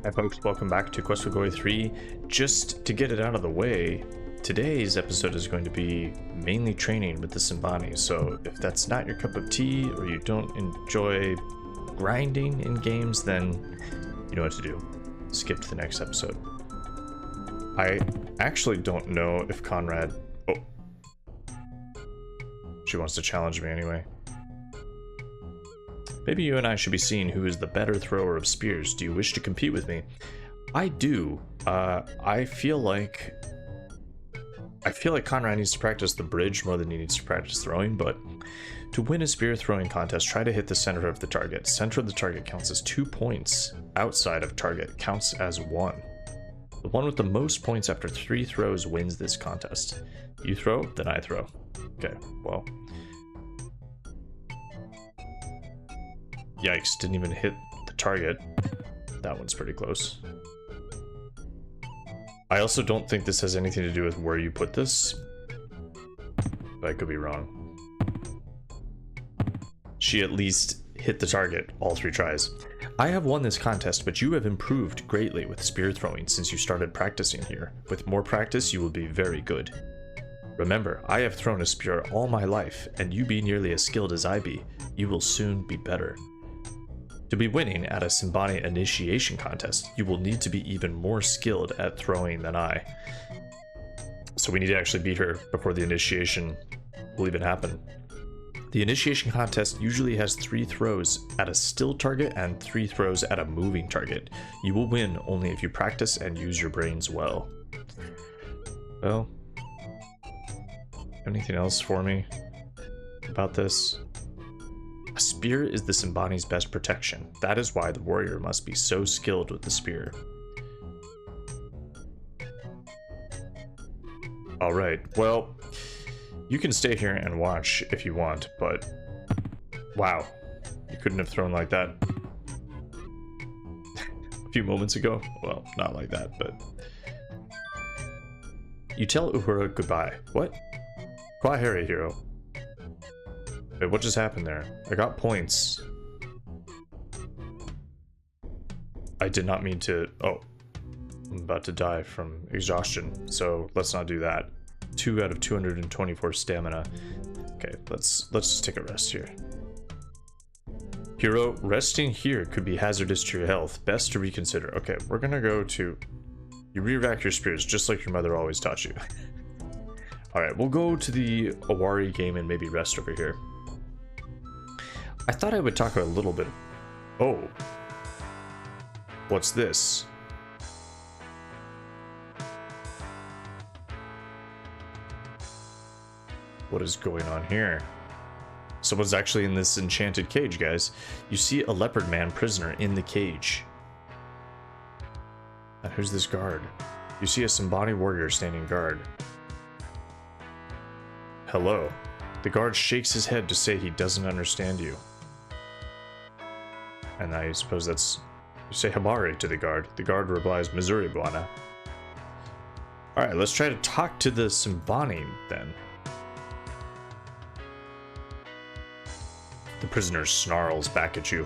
Hi folks, welcome back to Quest for Glory 3. Just to get it out of the way, today's episode is going to be mainly training with the Simbani, so if that's not your cup of tea or you don't enjoy grinding in games, then you know what to do. Skip to the next episode. I actually don't know if Conrad... Oh. She wants to challenge me anyway. Maybe you and I should be seeing who is the better thrower of spears. Do you wish to compete with me? I do. I feel like Conrad needs to practice the bridge more than he needs to practice throwing, but to win a spear throwing contest, try to hit the center of the target. Center of the target counts as 2 points. Outside of target counts as 1. The one with the most points after 3 throws wins this contest. You throw, then I throw. Okay, well... Yikes, didn't even hit the target. That one's pretty close. I also don't think this has anything to do with where you put this. But I could be wrong. She at least hit the target all 3 tries. I have won this contest, but you have improved greatly with spear throwing since you started practicing here. With more practice, you will be very good. Remember, I have thrown a spear all my life, and you be nearly as skilled as I be. You will soon be better. To be winning at a Simbani Initiation contest, you will need to be even more skilled at throwing than I. So we need to actually beat her before the initiation will even happen. The initiation contest usually has 3 throws at a still target and 3 throws at a moving target. You will win only if you practice and use your brains well. Well, anything else for me about this? A spear is the Simbani's best protection. That is why the warrior must be so skilled with the spear. Alright, well, you can stay here and watch if you want, but wow, you couldn't have thrown like that a few moments ago. Well, not like that, but... You tell Uhura goodbye. What? Kwaheri, hero. Wait, what just happened there? I got points. I did not mean to... Oh. I'm about to die from exhaustion, so let's not do that. 2 out of 224 stamina. Okay, let's just take a rest here. Hero, resting here could be hazardous to your health. Best to reconsider. Okay, we're gonna go to... You re-rack your spears, just like your mother always taught you. Alright, we'll go to the Awari game and maybe rest over here. I thought I would talk a little bit... Oh. What's this? What is going on here? Someone's actually in this enchanted cage, guys. You see a Leopardman Prisoner in the cage. And who's this guard? You see a Simbani warrior standing guard. Hello. The guard shakes his head to say he doesn't understand you. And I suppose that's... You say Habari to the guard. The guard replies, Missouri Buana. Alright, let's try to talk to the Simbani then. The prisoner snarls back at you.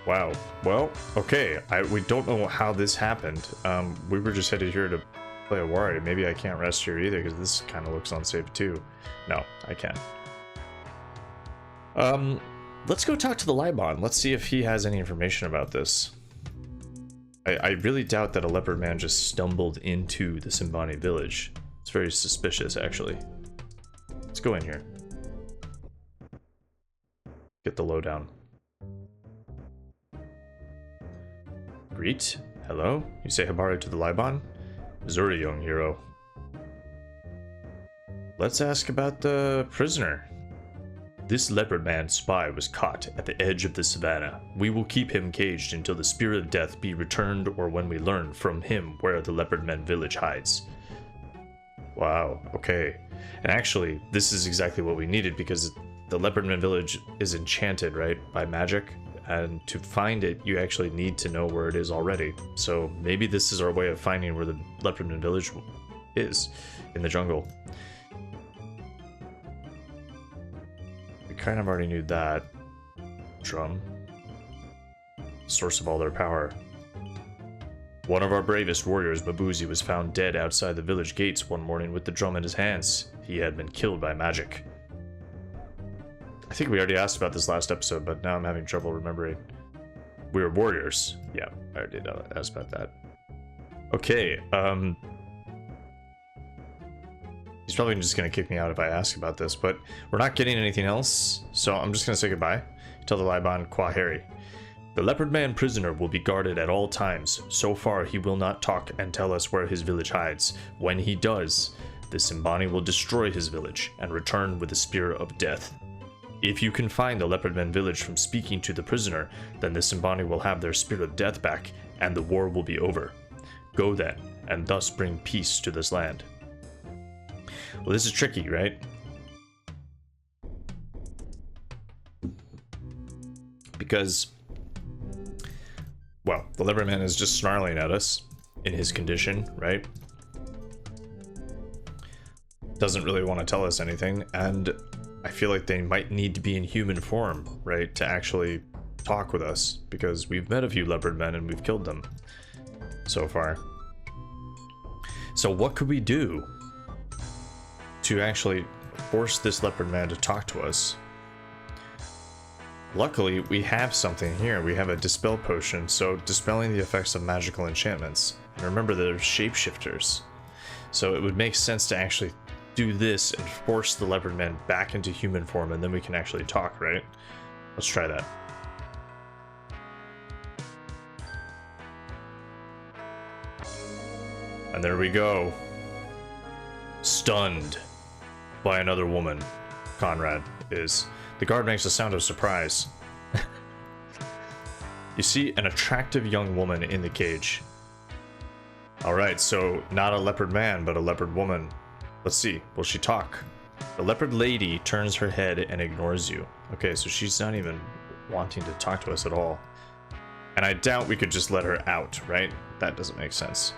Wow. Well, okay. We don't know how this happened. We were just headed here to play a warrior. Maybe I can't rest here either because this kind of looks unsafe too. No, I can't. Let's go talk to the Libon. Let's see if he has any information about this. I really doubt that a leopard man just stumbled into the Simbani village. It's very suspicious, actually. Let's go in here. Get the lowdown. Greet. Hello. You say Habari to the Libon? Missouri, young hero. Let's ask about the prisoner. This Leopardman spy was caught at the edge of the savannah. We will keep him caged until the spirit of death be returned or when we learn from him where the Leopardman village hides. Wow, okay. And actually, this is exactly what we needed because the Leopardman village is enchanted, right, by magic. And to find it, you actually need to know where it is already. So maybe this is our way of finding where the Leopardman village is in the jungle. We kind of already knew that. Drum. source of all their power. One of our bravest warriors, Mabuzi, was found dead outside the village gates one morning with the drum in his hands. He had been killed by magic. I think we already asked about this last episode, but now I'm having trouble remembering. We were warriors. Yeah, I already asked about that. Okay, he's probably just gonna kick me out if I ask about this, but we're not getting anything else, so I'm just gonna say goodbye. Tell the Liban Kwaheri. The Leopardman Prisoner will be guarded at all times. So far, he will not talk and tell us where his village hides. When he does, the Simbani will destroy his village and return with the Spear of Death. If you can find the Leopardman village from speaking to the prisoner, then the Simbani will have their Spear of Death back, and the war will be over. Go then, and thus bring peace to this land. Well, this is tricky, right? Because, well, the Leopardman is just snarling at us in his condition, right? Doesn't really want to tell us anything, and I feel like they might need to be in human form, right, to actually talk with us, because we've met a few Leopardmen and we've killed them so far. So what could we do to actually force this Leopardman to talk to us? Luckily, we have something here. We have a Dispel Potion, so dispelling the effects of magical enchantments. And remember, they're shapeshifters. So it would make sense to actually do this and force the Leopardman back into human form, and then we can actually talk, right? Let's try that. And there we go. Stunned by another woman. Conrad is. The guard makes a sound of surprise. You see an attractive young woman in the cage. Alright, so not a leopard man, but a leopard woman. Let's see, will she talk? The leopard lady turns her head and ignores you. Okay, so she's not even wanting to talk to us at all. And I doubt we could just let her out, right? That doesn't make sense.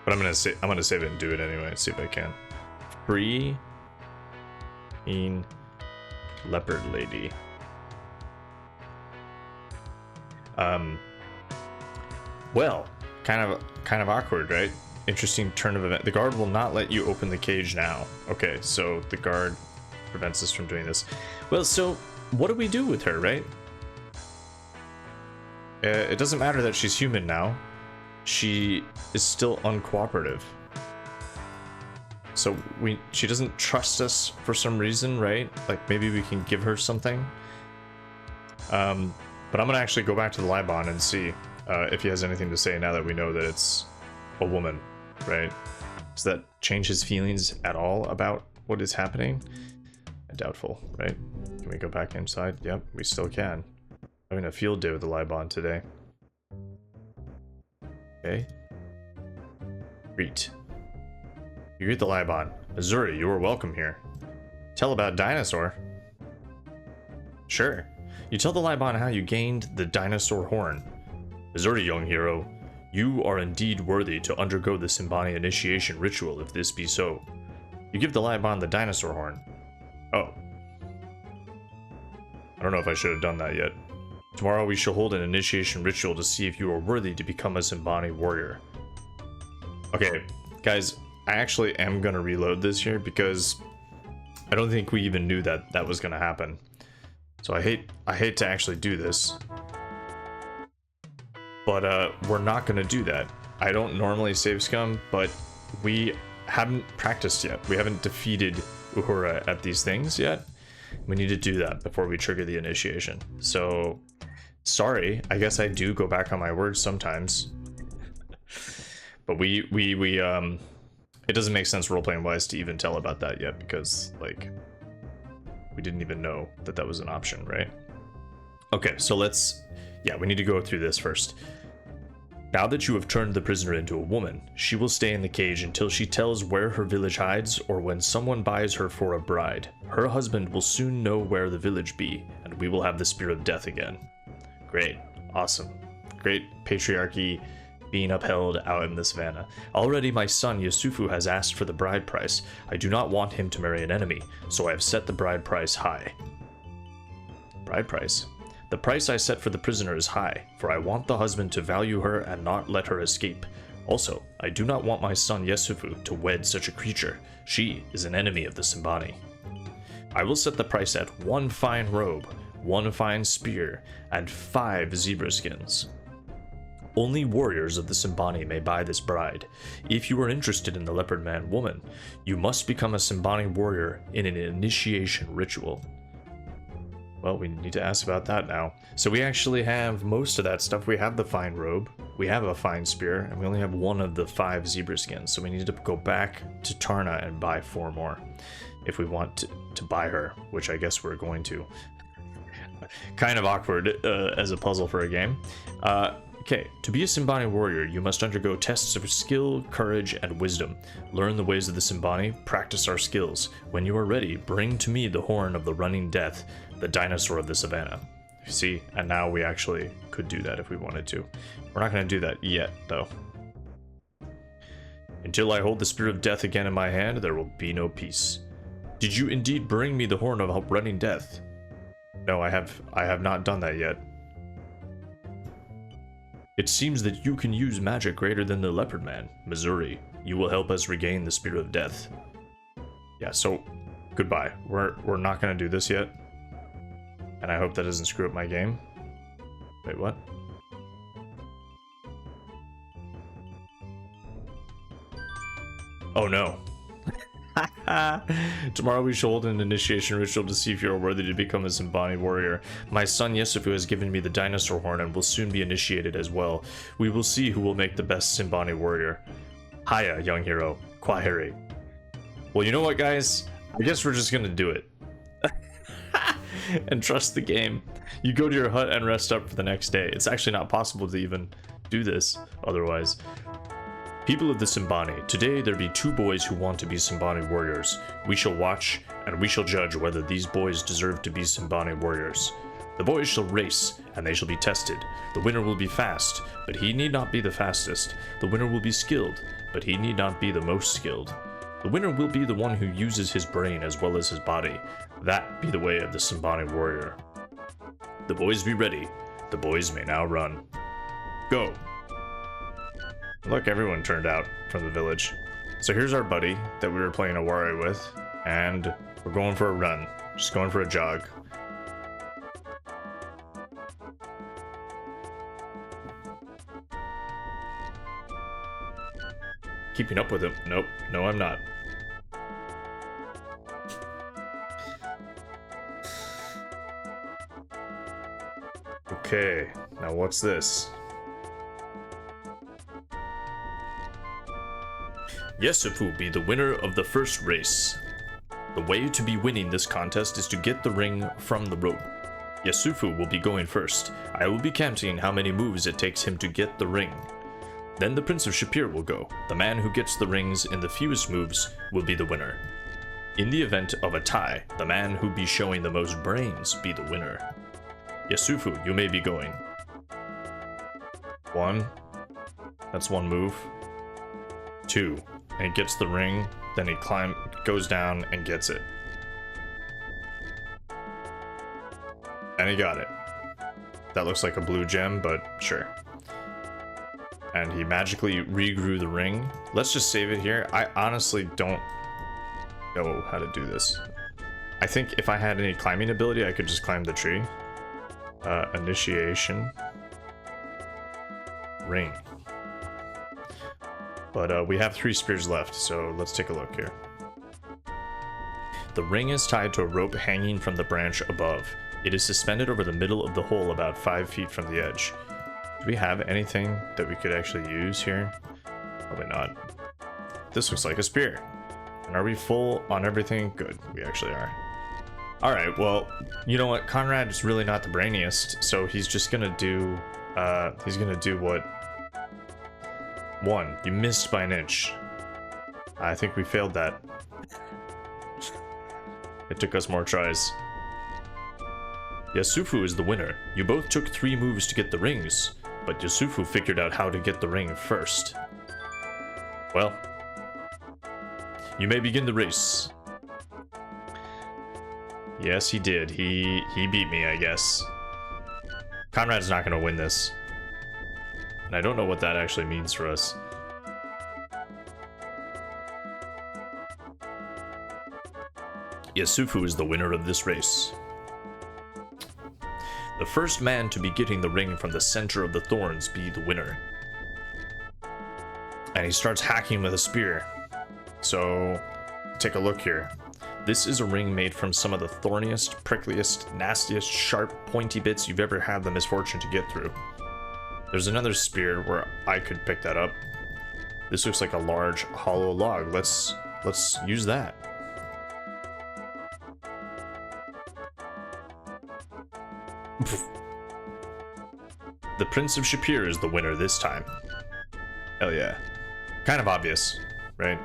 But I'm gonna save it and do it anyway, see if I can. Free in leopard lady. Well, kind of awkward, right? Interesting turn of event. The guard will not let you open the cage now. Okay, so the guard prevents us from doing this. Well, so what do we do with her, right? It doesn't matter that she's human now. She is still uncooperative. So she doesn't trust us for some reason, right? Like maybe we can give her something. But I'm gonna actually go back to the Liban and see if he has anything to say now that we know that it's a woman, right? Does that change his feelings at all about what is happening? Doubtful, right? Can we go back inside? Yep, we still can. Having a field day with the Liban today. Okay. Greet. You greet the Liban. Missouri, you are welcome here. Tell about dinosaur. Sure. You tell the Liban how you gained the dinosaur horn. Missouri, young hero, you are indeed worthy to undergo the Simbani Initiation ritual if this be so. You give the Liban the dinosaur horn. Oh. I don't know if I should have done that yet. Tomorrow we shall hold an initiation ritual to see if you are worthy to become a Simbani warrior. Okay, guys, I actually am gonna reload this here because I don't think we even knew that that was gonna happen. So I hate to actually do this. But we're not gonna do that. I don't normally save scum, but we haven't practiced yet. We haven't defeated Uhura at these things yet. We need to do that before we trigger the initiation. So, sorry, I guess I do go back on my words sometimes. But it doesn't make sense role-playing wise to even tell about that yet because, like, we didn't even know that that was an option, right? Okay, so we need to go through this first. Now that you have turned the prisoner into a woman, she will stay in the cage until she tells where her village hides or when someone buys her for a bride. Her husband will soon know where the village be, and we will have the Spear of Death again. Great. Awesome. Great patriarchy being upheld out in the savannah. Already my son Yusufu has asked for the bride price. I do not want him to marry an enemy, so I have set the bride price high. Bride price? The price I set for the prisoner is high, for I want the husband to value her and not let her escape. Also, I do not want my son Yesufu to wed such a creature. She is an enemy of the Simbani. I will set the price at 1 fine robe, 1 fine spear, and 5 zebra skins. Only warriors of the Simbani may buy this bride. If you are interested in the Leopardman woman, you must become a Simbani warrior in an initiation ritual. Well, we need to ask about that now. So we actually have most of that stuff. We have the fine robe, we have a fine spear, and we only have 1 of the 5 zebra skins. So we need to go back to Tarna and buy 4 more if we want to buy her, which I guess we're going to. Kind of awkward as a puzzle for a game. Okay, to be a Simbani warrior, you must undergo tests of skill, courage, and wisdom. Learn the ways of the Simbani, practice our skills. When you are ready, bring to me the horn of the running death, the dinosaur of the savannah. See, and now we actually could do that if we wanted to. We're not going to do that yet, though. Until I hold the spear of death again in my hand, there will be no peace. Did you indeed bring me the horn of running death? No, I have not done that yet. It seems that you can use magic greater than the Leopardman. Missouri, you will help us regain the spear of death. Yeah, so goodbye. We're not gonna do this yet. And I hope that doesn't screw up my game. Wait, what? Oh no. Tomorrow we shall hold an initiation ritual to see if you are worthy to become a Simbani warrior. My son Yesufu has given me the dinosaur horn and will soon be initiated as well. We will see who will make the best Simbani warrior. Hiya, young hero. Kwaheri. Well, you know what, guys? I guess we're just gonna do it. And trust the game. You go to your hut and rest up for the next day. It's actually not possible to even do this otherwise. People of the Simbani, today there be 2 boys who want to be Simbani warriors. We shall watch, and we shall judge whether these boys deserve to be Simbani warriors. The boys shall race, and they shall be tested. The winner will be fast, but he need not be the fastest. The winner will be skilled, but he need not be the most skilled. The winner will be the one who uses his brain as well as his body. That be the way of the Simbani warrior. The boys be ready. The boys may now run. Go! Look, everyone turned out from the village. So here's our buddy that we were playing a warrior with, and we're going for a run. Just going for a jog. Keeping up with him. Nope. No, I'm not. Okay. Now what's this? Yesufu be the winner of the first race. The way to be winning this contest is to get the ring from the rope. Yesufu will be going first. I will be counting how many moves it takes him to get the ring. Then the Prince of Shapir will go. The man who gets the rings in the fewest moves will be the winner. In the event of a tie, the man who be showing the most brains be the winner. Yesufu, you may be going. 1. That's 1 move. 2. And he gets the ring, then he goes down and gets it. And he got it. That looks like a blue gem, but sure. And he magically regrew the ring. Let's just save it here. I honestly don't know how to do this. I think if I had any climbing ability, I could just climb the tree. Initiation. Ring. But we have 3 spears left, so let's take a look here. The ring is tied to a rope hanging from the branch above. It is suspended over the middle of the hole about 5 feet from the edge. Do we have anything that we could actually use here? Probably not. This looks like a spear. And are we full on everything? Good, we actually are. Alright, well, you know what? Conrad is really not the brainiest, so he's just gonna do, what? 1. You missed by an inch. I think we failed that. It took us more tries. Yesufu is the winner. You both took 3 moves to get the rings, but Yesufu figured out how to get the ring first. Well, you may begin the race. Yes, he did. He beat me, I guess. Conrad's not going to win this. And I don't know what that actually means for us. Yasufu is the winner of this race. The first man to be getting the ring from the center of the thorns be the winner. And he starts hacking with a spear. So, take a look here. This is a ring made from some of the thorniest, prickliest, nastiest, sharp, pointy bits you've ever had the misfortune to get through. There's another spear where I could pick that up. This looks like a large, hollow log. Let's use that. The Prince of Shapir is the winner this time. Hell yeah. Kind of obvious, right?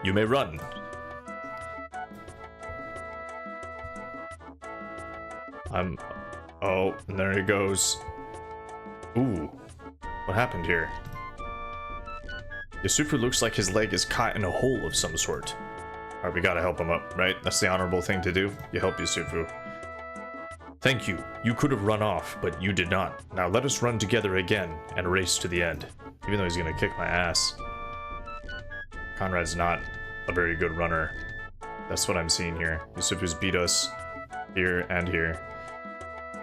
You may run. Oh, and there he goes. Ooh. What happened here? Yasufu looks like his leg is caught in a hole of some sort. Alright, we gotta help him up, right? That's the honorable thing to do. You help Yasufu. Thank you. You could have run off, but you did not. Now let us run together again and race to the end. Even though he's gonna kick my ass. Conrad's not a very good runner. That's what I'm seeing here. Yusufu's beat us here and here.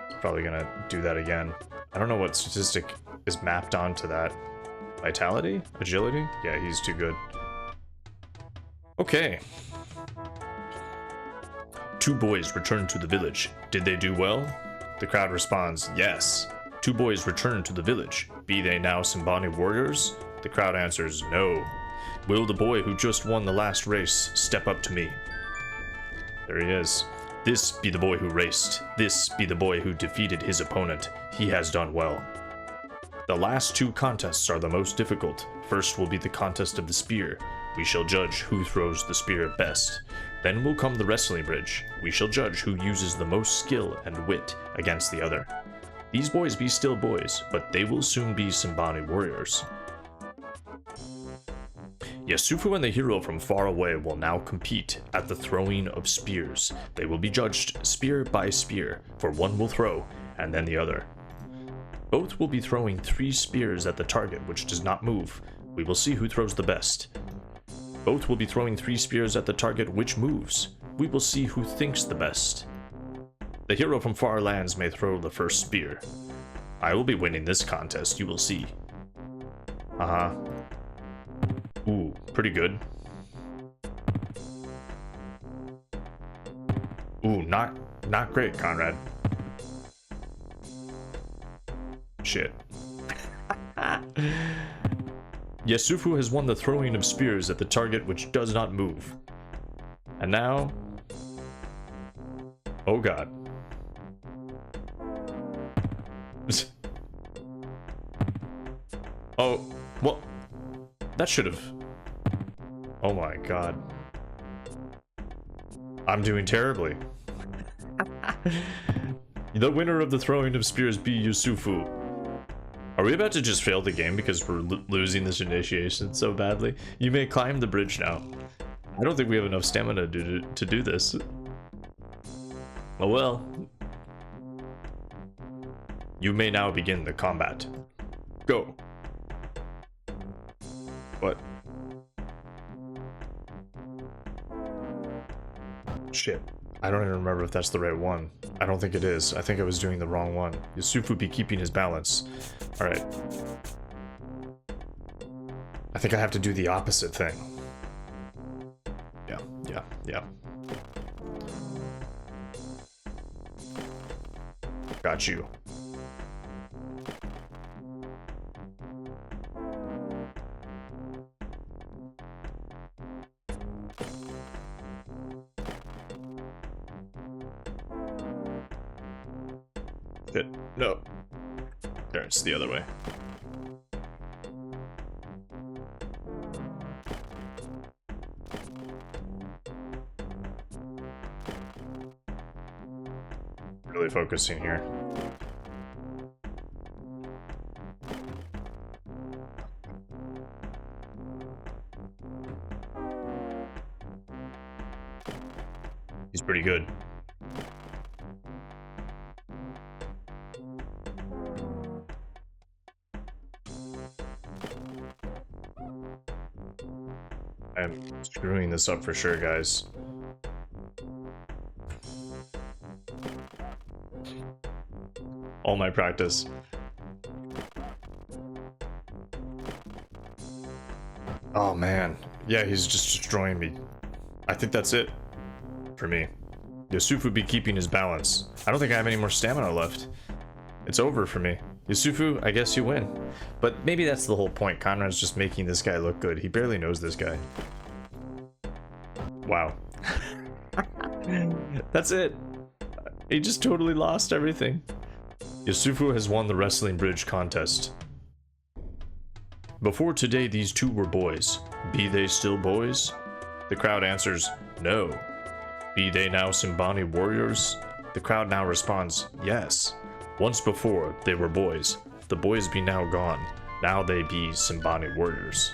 He's probably gonna do that again. I don't know what statistic is mapped onto that. Vitality? Agility? Yeah, he's too good. Okay. 2 boys returned to the village. Did they do well? The crowd responds, yes. 2 boys returned to the village. Be they now Simbani warriors? The crowd answers, no. Will the boy who just won the last race step up to me? There he is. This be the boy who raced. This be the boy who defeated his opponent. He has done well. The last 2 contests are the most difficult. First will be the contest of the spear. We shall judge who throws the spear best. Then will come the wrestling bridge. We shall judge who uses the most skill and wit against the other. These boys be still boys, but they will soon be Simbani warriors. Yasufu and the hero from far away will now compete at the throwing of spears. They will be judged spear by spear, for one will throw, and then the other. Both will be throwing 3 spears at the target which does not move. We will see who throws the best. Both will be throwing 3 spears at the target which moves. We will see who thinks the best. The hero from far lands may throw the first spear. I will be winning this contest, you will see. Ooh, pretty good. Ooh, not great, Conrad. Shit. Yasufu has won the throwing of spears at the target which does not move. And now... oh god. Oh, well... that should have... oh my god. I'm doing terribly. The winner of the throwing of spears be Yasufu. Are we about to just fail the game because we're losing this initiation so badly? You may climb the bridge now. I don't think we have enough stamina to do this. Oh well. You may now begin the combat. Go. What? Shit. I don't even remember if that's the right one. I don't think it is. I think I was doing the wrong one. Yasufu be keeping his balance. Alright. I think I have to do the opposite thing. Yeah. Got you. Shit. No. There, it's the other way. Really focusing here. He's pretty good. I'm screwing this up for sure, guys. All my practice. Oh man. Yeah, he's just destroying me. I think that's it for me. Yusufu be keeping his balance. I don't think I have any more stamina left. It's over for me. Yusufu, I guess you win. But maybe that's the whole point. Conrad's just making this guy look good. He barely knows this guy. Wow. That's it. He just totally lost everything. Yusufu has won the wrestling bridge contest. Before today, these two were boys. Be they still boys? The crowd answers, no. Be they now Simbani warriors? The crowd now responds, yes. Once before, they were boys. The boys be now gone. Now they be Simbani warriors.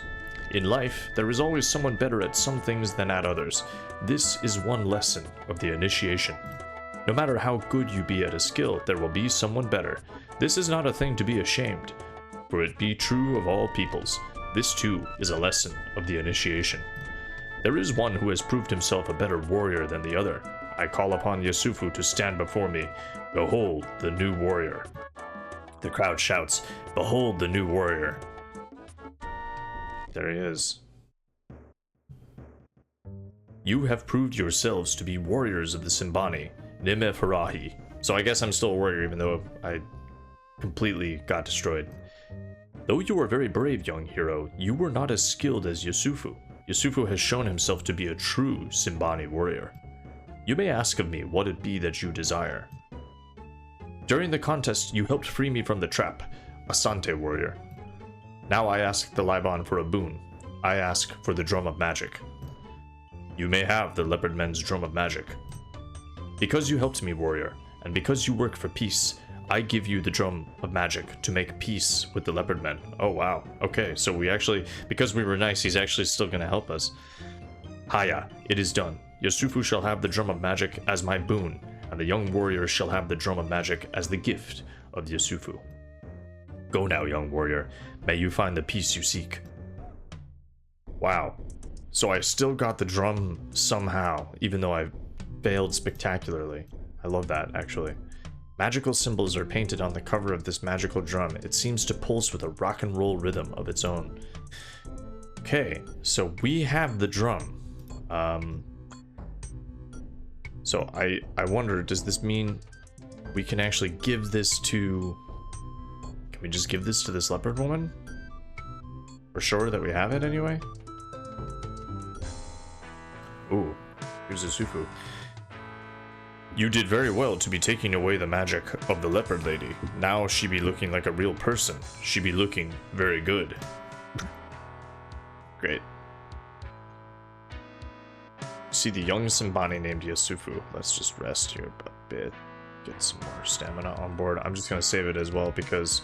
In life, there is always someone better at some things than at others. This is one lesson of the initiation. No matter how good you be at a skill, there will be someone better. This is not a thing to be ashamed, for it be true of all peoples. This too is a lesson of the initiation. There is one who has proved himself a better warrior than the other. I call upon Yusufu to stand before me. Behold the new warrior. The crowd shouts, behold the new warrior. There he is. You have proved yourselves to be warriors of the Simbani, Nime Farahi. So I guess I'm still a warrior even though I completely got destroyed. Though you are very brave, young hero, you were not as skilled as Yusufu. Yusufu has shown himself to be a true Simbani warrior. You may ask of me what it be that you desire. During the contest, you helped free me from the trap, Asante warrior. Now I ask the Leopardman for a boon. I ask for the drum of magic. You may have the Leopardman's drum of magic. Because you helped me, warrior, and because you work for peace, I give you the drum of magic to make peace with the Leopardman. Oh wow, okay, so we actually, because we were nice, he's actually still gonna help us. Haya, it is done. Yusufu shall have the drum of magic as my boon, and the young warrior shall have the drum of magic as the gift of Yusufu. Go now, young warrior. May you find the peace you seek. Wow. So I still got the drum somehow, even though I failed spectacularly. I love that, actually. Magical symbols are painted on the cover of this magical drum. It seems to pulse with a rock and roll rhythm of its own. Okay, so we have the drum. So I wonder, does this mean we can actually give this to... Can we just give this to this leopard woman? We're sure that we have it anyway? Ooh, here's Yusufu. You did very well to be taking away the magic of the leopard lady. Now she be looking like a real person. She be looking very good. Great. See the young Simbani named Yusufu. Let's just rest here a bit. Get some more stamina on board. I'm just gonna save it as well because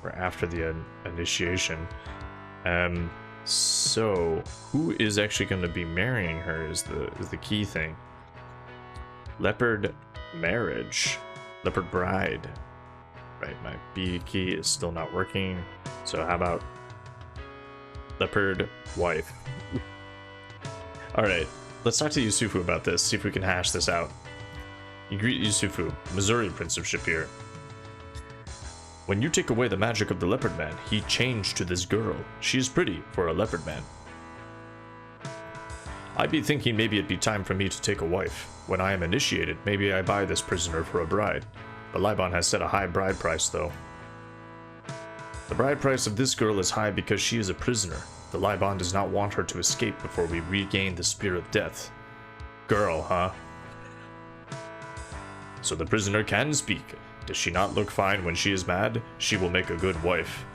we're after the initiation. So who is actually going to be marrying her is the key thing. Leopard marriage, leopard bride. Right, my B key is still not working. So how about leopard wife? All right, let's talk to Yusufu about this. See if we can hash this out. You greet Yusufu, Missouri Principeship here. When you take away the magic of the Leopardman, he changed to this girl. She is pretty for a Leopardman. I be thinking maybe it'd be time for me to take a wife. When I am initiated, maybe I buy this prisoner for a bride. The Leopardman has set a high bride price, though. The bride price of this girl is high because she is a prisoner. The Leopardman does not want her to escape before we regain the spear of death. Girl, huh? So the prisoner can speak. Does she not look fine when she is mad? She will make a good wife.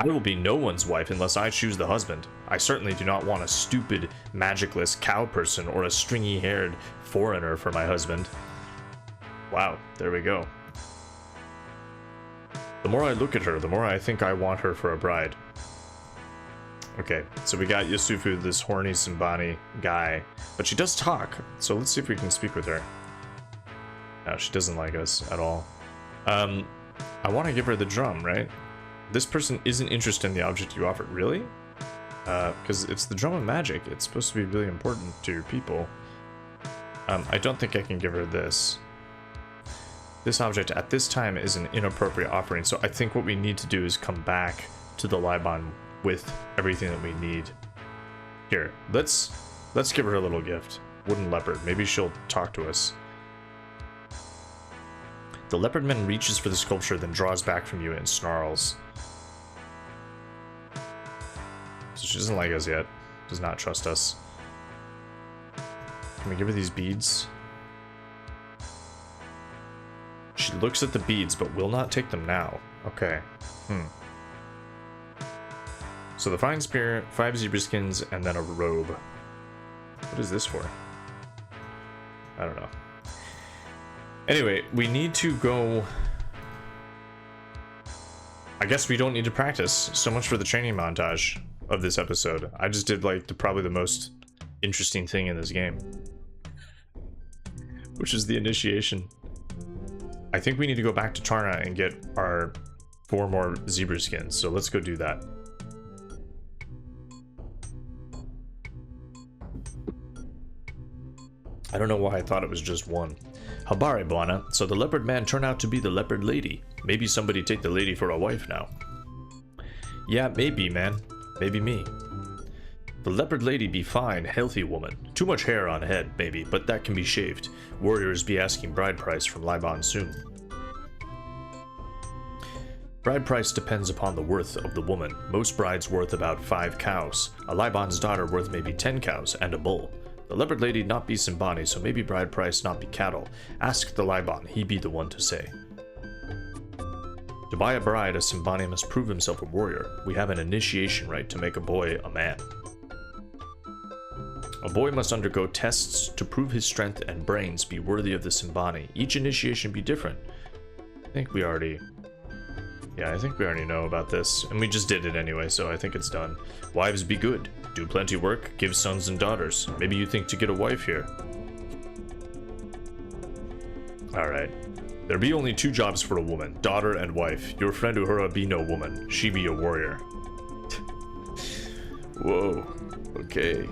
I will be no one's wife unless I choose the husband. I certainly do not want a stupid, magicless cow person or a stringy-haired foreigner for my husband. Wow, there we go. The more I look at her, the more I think I want her for a bride. Okay, so we got Yusufu, this horny Simbani guy, but she does talk, so let's see if we can speak with her. No, she doesn't like us at all. I want to give her the drum, right? This person isn't interested in the object you offered. Really? Because it's the drum of magic. It's supposed to be really important to your people. I don't think I can give her this. This object at this time is an inappropriate offering, so I think what we need to do is come back to the Libon with everything that we need. Here, let's give her a little gift. Wooden leopard. Maybe she'll talk to us. The leopardman reaches for the sculpture, then draws back from you and snarls. So she doesn't like us yet. Does not trust us. Can we give her these beads? She looks at the beads, but will not take them now. Okay. So the fine spear, 5 zebra skins, and then a robe. What is this for? I don't know. Anyway, we need to go... I guess we don't need to practice. So much for the training montage of this episode. I just did like probably the most interesting thing in this game, which is the initiation. I think we need to go back to Tarna and get our 4 more zebra skins. So let's go do that. I don't know why I thought it was just 1. Habari, Buana. So the leopard man turned out to be the leopard lady. Maybe somebody take the lady for a wife now. Yeah, maybe, man. Maybe me. The leopard lady be fine, healthy woman. Too much hair on head, maybe, but that can be shaved. Warriors be asking bride price from Libon soon. Bride price depends upon the worth of the woman. Most brides worth about 5 cows. A Libon's daughter worth maybe 10 cows and a bull. The leopard lady not be Simbani, so maybe bride price not be cattle. Ask the Libon, he be the one to say. To buy a bride, a Simbani must prove himself a warrior. We have an initiation right to make a boy a man. A boy must undergo tests to prove his strength and brains be worthy of the Simbani. Each initiation be different. I think we already know about this, and we just did it anyway, so I think it's done. Wives be good, do plenty work, give sons and daughters. Maybe you think to get a wife here. Alright. There be only 2 jobs for a woman, daughter and wife. Your friend Uhura be no woman, she be a warrior. Whoa, okay.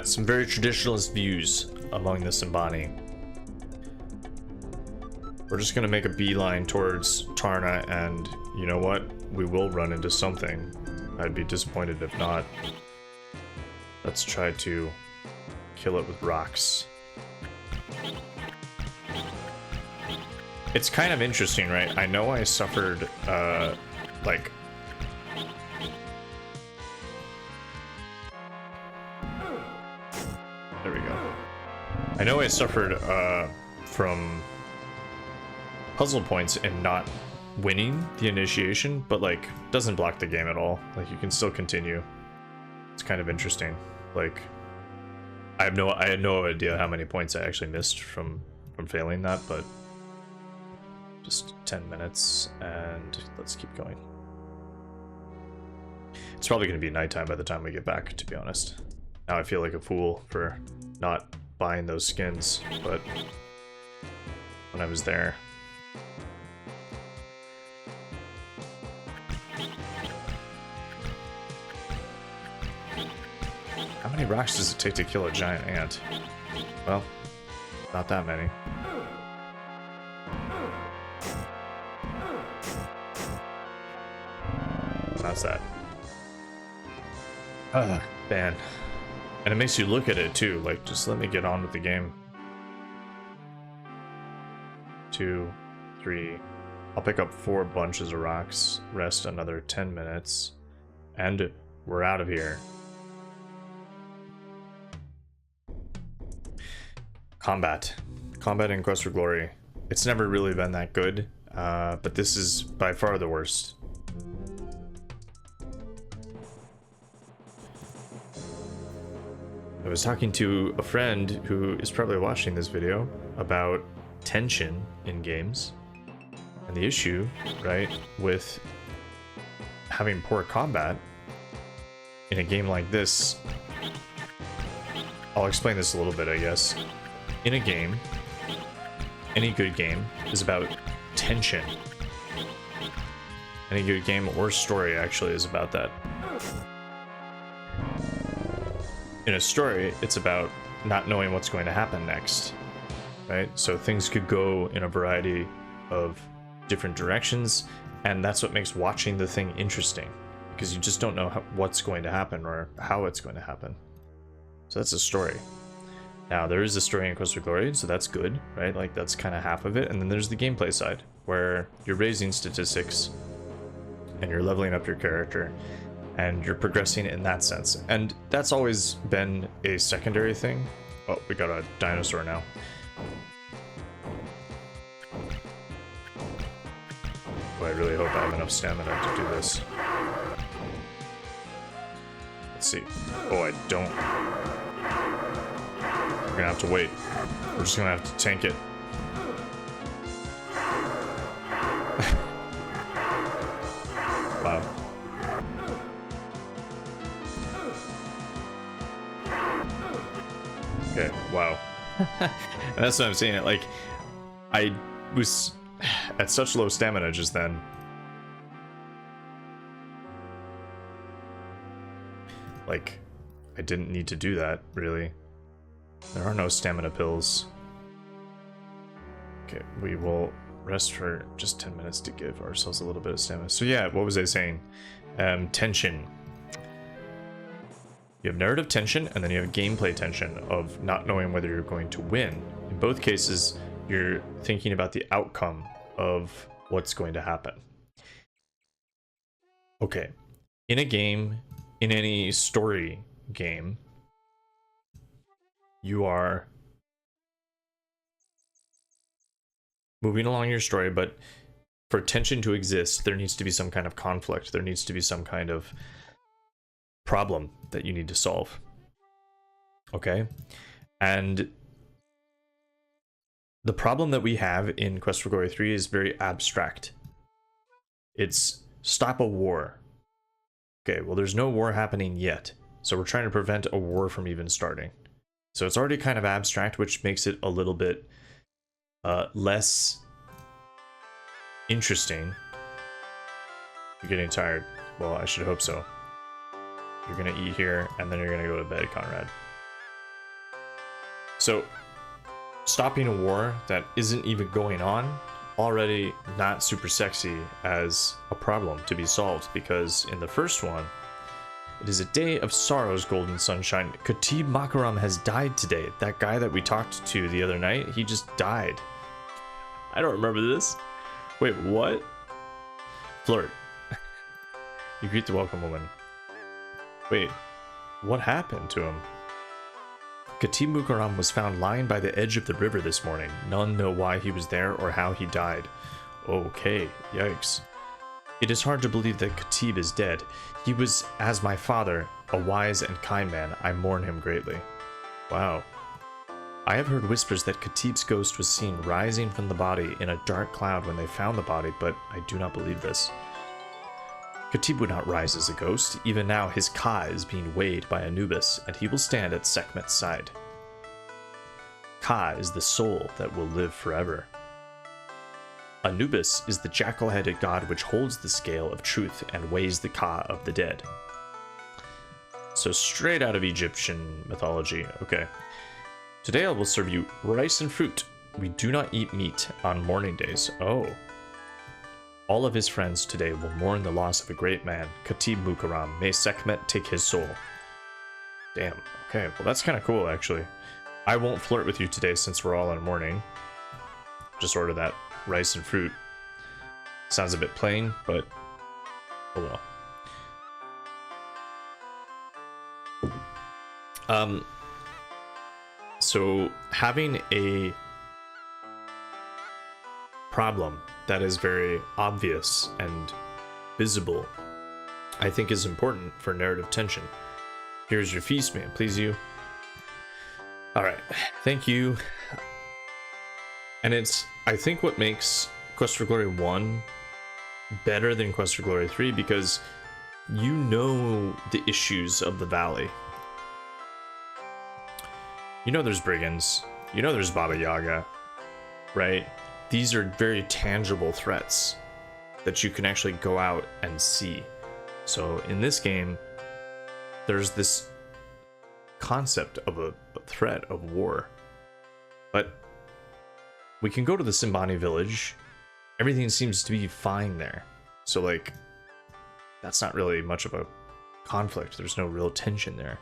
Some very traditionalist views among the Simbani. We're just gonna make a beeline towards Tarna, and you know what? We will run into something. I'd be disappointed if not. Let's try to kill it with rocks. It's kind of interesting, right? I know I suffered, like... There we go. I know I suffered, from puzzle points and not winning the initiation, but like doesn't block the game at all. Like you can still continue. It's kind of interesting. Like I had no idea how many points I actually missed from failing that, but just 10 minutes and let's keep going. It's probably going to be nighttime by the time we get back, to be honest. Now I feel like a fool for not buying those skins, but when I was there. How many rocks does it take to kill a giant ant? Well, not that many. How's that? Man. And it makes you look at it too, like, just let me get on with the game. 2, 3. I'll pick up 4 bunches of rocks, rest another 10 minutes, and we're out of here. Combat in Quest for Glory. It's never really been that good, but this is by far the worst. I was talking to a friend who is probably watching this video about tension in games, and the issue, right, with having poor combat in a game like this. I'll explain this a little bit, I guess. In a game, any good game is about tension. Any good game or story actually is about that. In a story, it's about not knowing what's going to happen next, right? So things could go in a variety of different directions, and that's what makes watching the thing interesting, because you just don't know what's going to happen or how it's going to happen. So that's a story. Now, there is a story in Quest for Glory, so that's good, right? Like, that's kind of half of it. And then there's the gameplay side, where you're raising statistics, and you're leveling up your character, and you're progressing in that sense. And that's always been a secondary thing. Oh, we got a dinosaur now. Oh, I really hope I have enough stamina to do this. Let's see. Oh, I don't. We're gonna have to wait. We're just gonna have to tank it. Wow. Okay, wow. And that's what I'm saying. Like, I was at such low stamina just then. Like, I didn't need to do that, really. There are no stamina pills. Okay, we will rest for just 10 minutes to give ourselves a little bit of stamina. So yeah, what was I saying? Tension. You have narrative tension, and then you have gameplay tension of not knowing whether you're going to win. In both cases, you're thinking about the outcome of what's going to happen. Okay, in a game, in any story game, you are moving along your story, but for tension to exist, there needs to be some kind of conflict. There needs to be some kind of problem that you need to solve. Okay? And the problem that we have in Quest for Glory 3 is very abstract. It's stop a war. Okay, well, there's no war happening yet, so we're trying to prevent a war from even starting. So it's already kind of abstract, which makes it a little bit less interesting. You're getting tired. Well, I should hope so. You're gonna eat here, and then you're gonna go to bed, Conrad. So, stopping a war that isn't even going on, already not super sexy as a problem to be solved, because in the first one, it is a day of sorrows, golden sunshine. Khatib Makaram has died today. That guy that we talked to the other night, he just died. I don't remember this. Wait, what? Flirt. You greet the welcome woman. Wait, what happened to him? Khatib Makaram was found lying by the edge of the river this morning. None know why he was there or how he died. Okay, yikes. It is hard to believe that Khatib is dead. He was as my father, a wise and kind man. I mourn him greatly. Wow. I have heard whispers that Khatib's ghost was seen rising from the body in a dark cloud when they found the body, but I do not believe this. Khatib would not rise as a ghost. Even now, his Ka is being weighed by Anubis, and he will stand at Sekhmet's side. Ka is the soul that will live forever. Anubis is the jackal-headed god which holds the scale of truth and weighs the Ka of the dead. So straight out of Egyptian mythology. Okay. Today I will serve you rice and fruit. We do not eat meat on mourning days. Oh. All of his friends today will mourn the loss of a great man, Khatib Makaram. May Sekhmet take his soul. Damn. Okay, well that's kind of cool, actually. I won't flirt with you today since we're all in mourning. Just order that rice and fruit. Sounds a bit plain, but oh well. So having a problem that is very obvious and visible, I think is important for narrative tension. Here's your feast, may it please you. Alright, thank you. And it's, I think, what makes Quest for Glory 1 better than Quest for Glory 3, because you know the issues of the valley. You know there's brigands, you know there's Baba Yaga, right? These are very tangible threats that you can actually go out and see. So in this game, there's this concept of a threat of war, but we can go to the Simbani village. Everything seems to be fine there. So like, that's not really much of a conflict. There's no real tension there.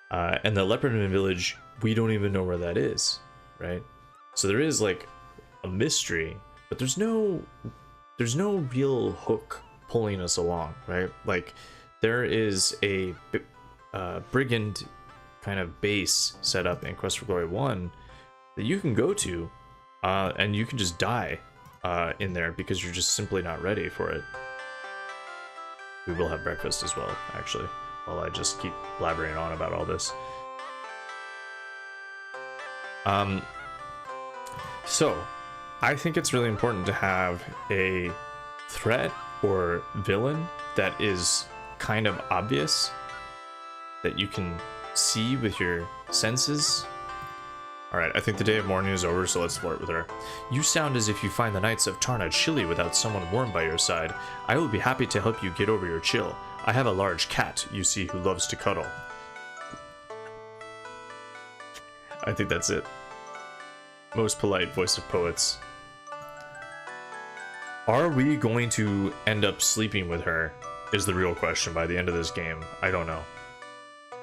And the Leopardman village, we don't even know where that is, right? So there is like a mystery, but there's no real hook pulling us along, right? Like there is a brigand kind of base set up in Quest for Glory 1 that you can go to, and you can just die in there because you're just simply not ready for it. We will have breakfast as well, actually, while I just keep blabbering on about all this. So, I think it's really important to have a threat or villain that is kind of obvious, that you can see with your senses. Alright, I think the day of mourning is over, so let's flirt with her. You sound as if you find the nights of Tarna chilly without someone warm by your side. I will be happy to help you get over your chill. I have a large cat, you see, who loves to cuddle. I think that's it. Most polite voice of poets. Are we going to end up sleeping with her? Is the real question by the end of this game. I don't know.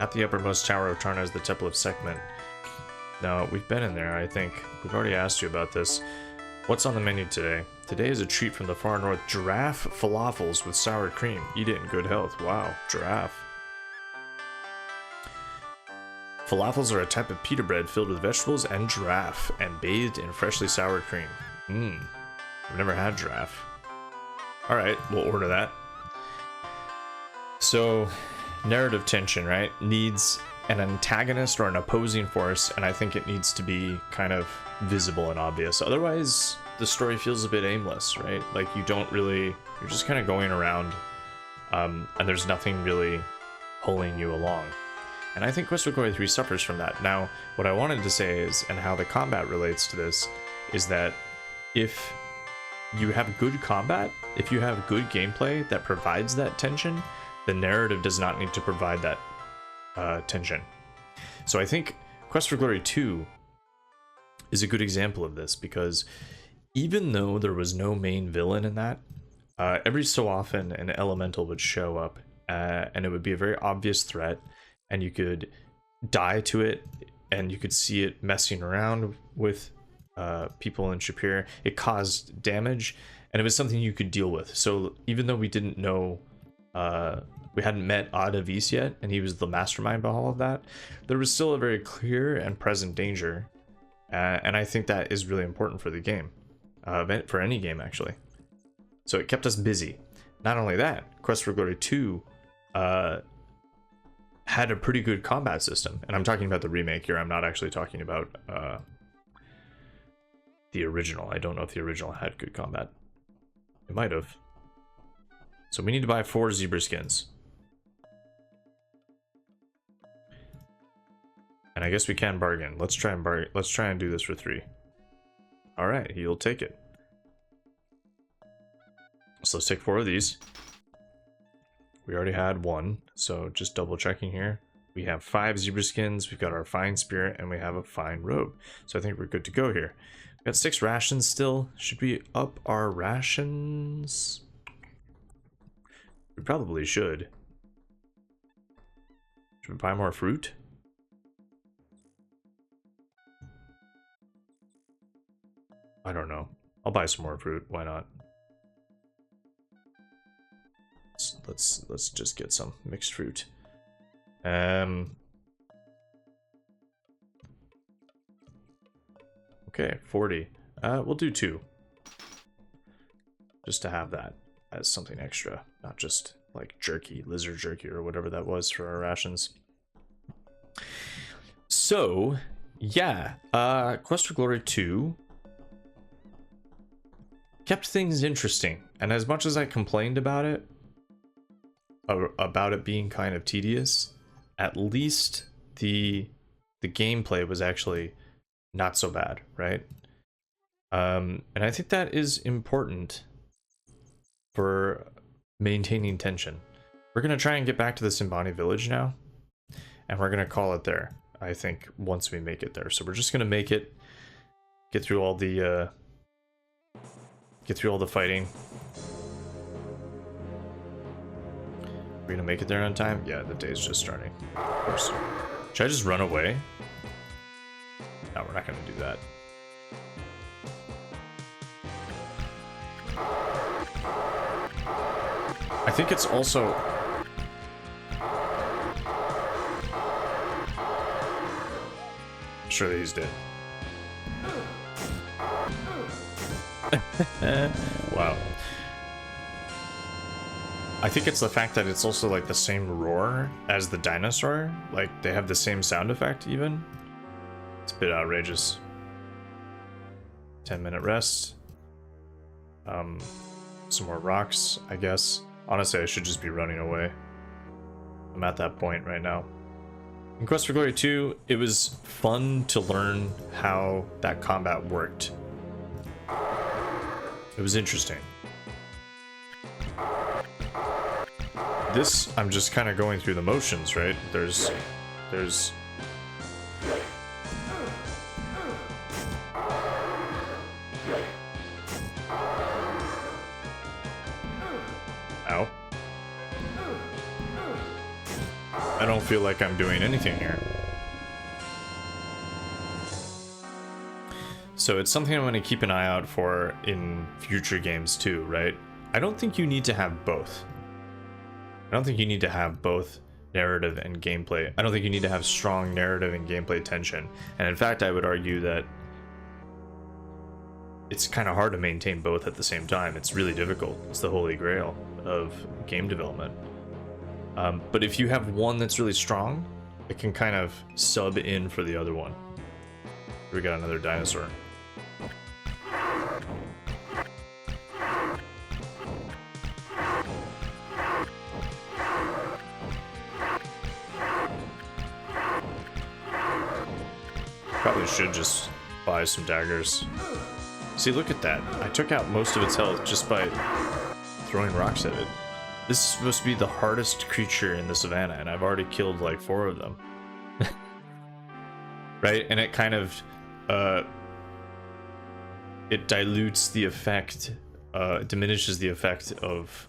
At the uppermost tower of Tarna is the Temple of Sekhmet. No, we've been in there, I think. We've already asked you about this. What's on the menu today? Today is a treat from the far north. Giraffe falafels with sour cream. Eat it in good health. Wow, giraffe. Falafels are a type of pita bread filled with vegetables and giraffe and bathed in freshly sour cream. I've never had giraffe. Alright, we'll order that. So, narrative tension, right? Needs an antagonist or an opposing force, and I think it needs to be kind of visible and obvious. Otherwise, the story feels a bit aimless, right? Like you don't really, you're just kind of going around, and there's nothing really pulling you along. And I think Quest for Glory 3 suffers from that. Now, what I wanted to say is, and how the combat relates to this, is that if you have good combat, if you have good gameplay that provides that tension, the narrative does not need to provide that tension. So I think Quest for Glory 2 is a good example of this, because even though there was no main villain in that, every so often an elemental would show up, and it would be a very obvious threat, and you could die to it, and you could see it messing around with people in Shapir. It caused damage, and it was something you could deal with. So even though we didn't know, we hadn't met Adavis yet, and he was the mastermind behind all of that, there was still a very clear and present danger, and I think that is really important for the game, for any game actually. So it kept us busy. Not only that, Quest for Glory 2 had a pretty good combat system, and I'm talking about the remake here. I'm not actually talking about the original. I don't know if the original had good combat. It might have. So we need to buy 4 zebra skins. And I guess we can bargain. Let's try and bargain. Let's try and do this for 3. All right, he'll take it. So let's take 4 of these. We already had 1, so just double checking here. We have 5 zebra skins, we've got our fine spirit, and we have a fine robe. So I think we're good to go here. We've got 6 rations still. Should we up our rations? We probably should. Should we buy more fruit? I don't know. I'll buy some more fruit. Why not? Let's just get some mixed fruit. Okay, 40. We'll do 2. Just to have that as something extra, not just like jerky, lizard jerky, or whatever that was for our rations. So, yeah, Quest for Glory 2 kept things interesting, and as much as I complained about it being kind of tedious, at least the gameplay was actually not so bad, right? And I think that is important for maintaining tension. We're gonna try and get back to the Simbani village now, and we're gonna call it there, I think, once we make it there. So we're just gonna make it, get through all the fighting. We're gonna make it there on time? Yeah, the day's just starting. Of course. Should I just run away? No, we're not gonna do that. I think it's also... Surely he's dead. Wow. I think it's the fact that it's also like the same roar as the dinosaur. Like they have the same sound effect even. It's a bit outrageous. 10-minute rest. Some more rocks, I guess. Honestly, I should just be running away. I'm at that point right now. In Quest for Glory 2, it was fun to learn how that combat worked. It was interesting. This, I'm just kind of going through the motions, right? There's... Ow. I don't feel like I'm doing anything here. So it's something I'm going to keep an eye out for in future games too, right? I don't think you need to have both. I don't think you need to have both narrative and gameplay. I don't think you need to have strong narrative and gameplay tension. And in fact, I would argue that it's kind of hard to maintain both at the same time. It's really difficult. It's the holy grail of game development. But if you have one that's really strong, it can kind of sub in for the other one. We got another dinosaur. Probably should just buy some daggers. See, look at that. I took out most of its health just by throwing rocks at it. This is supposed to be the hardest creature in the savannah, and I've already killed like 4 of them. Right? And it kind of... it dilutes the effect, diminishes the effect of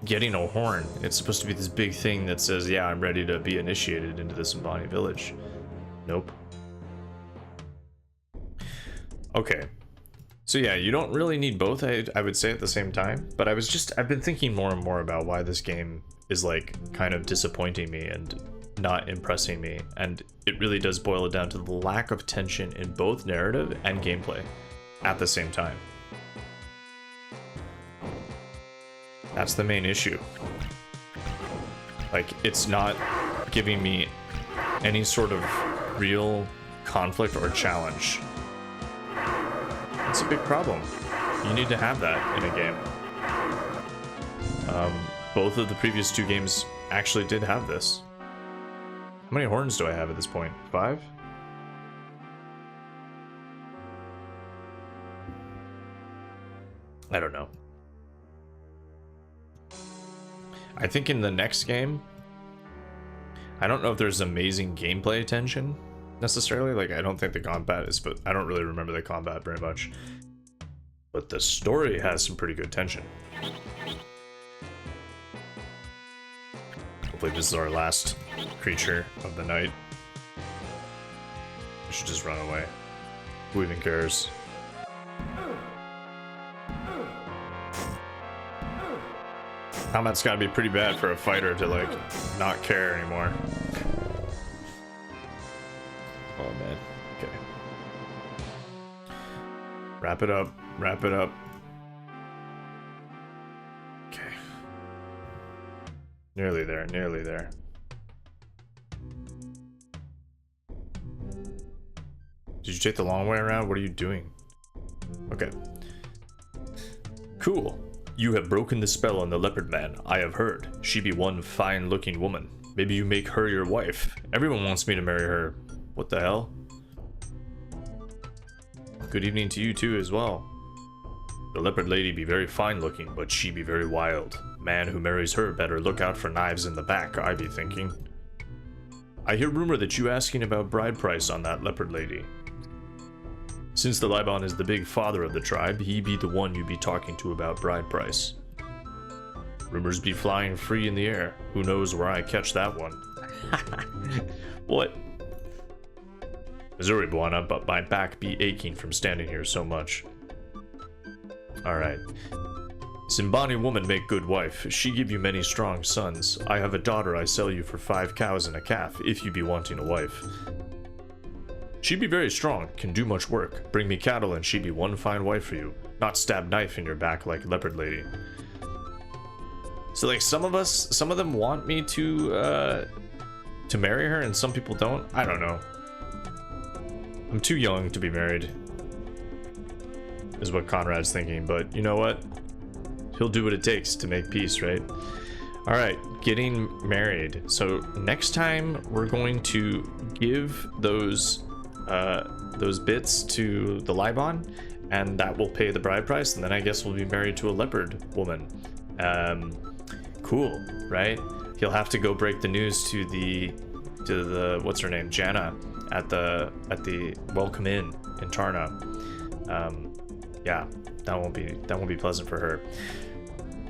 getting a horn. It's supposed to be this big thing that says, yeah, I'm ready to be initiated into the Simbani village. Nope. Okay. So yeah, you don't really need both, I would say, at the same time. But I've been thinking more and more about why this game is like kind of disappointing me and not impressing me. And it really does boil it down to the lack of tension in both narrative and gameplay at the same time. That's the main issue. Like, it's not giving me any sort of real conflict or challenge. It's a big problem. You need to have that in a game. Both of the previous 2 games actually did have this. How many horns do I have at this point? 5? I don't know. I think in the next game, I don't know if there's amazing gameplay tension necessarily. Like, I don't think the combat is, but I don't really remember the combat very much. But the story has some pretty good tension. Hopefully this is our last creature of the night. I should just run away. Who even cares? Combat's gotta be pretty bad for a fighter to, like, not care anymore. Oh man, okay. Wrap it up, wrap it up. Okay. Nearly there, nearly there. Did you take the long way around? What are you doing? Okay. Cool. You have broken the spell on the Leopardman, I have heard. She be one fine-looking woman. Maybe you make her your wife. Everyone wants me to marry her. What the hell? Good evening to you too as well. The leopard lady be very fine looking, but she be very wild. Man who marries her better look out for knives in the back, I be thinking. I hear rumor that you asking about bride price on that leopard lady. Since the Libon is the big father of the tribe, he be the one you be talking to about bride price. Rumors be flying free in the air. Who knows where I catch that one? What? Missouri, Buana, but my back be aching from standing here so much. Alright. Simbani woman make good wife. She give you many strong sons. I have a daughter I sell you for 5 cows and a calf, if you be wanting a wife. She be very strong, can do much work. Bring me cattle and she be one fine wife for you. Not stab knife in your back like leopard lady. So like some of them want me to marry her and some people don't? I don't know. I'm too young to be married, is what Conrad's thinking, but you know what? He'll do what it takes to make peace, right? Alright, getting married. So next time we're going to give those bits to the Libon, and that will pay the bride price, and then I guess we'll be married to a leopard woman. Cool, right? He'll have to go break the news to the what's her name, Jana, at the welcome inn in Tarna. Yeah, that won't be pleasant for her.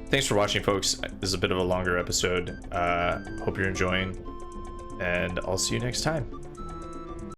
Thanks for watching, folks. This is a bit of a longer episode. Hope you're enjoying, and I'll see you next time.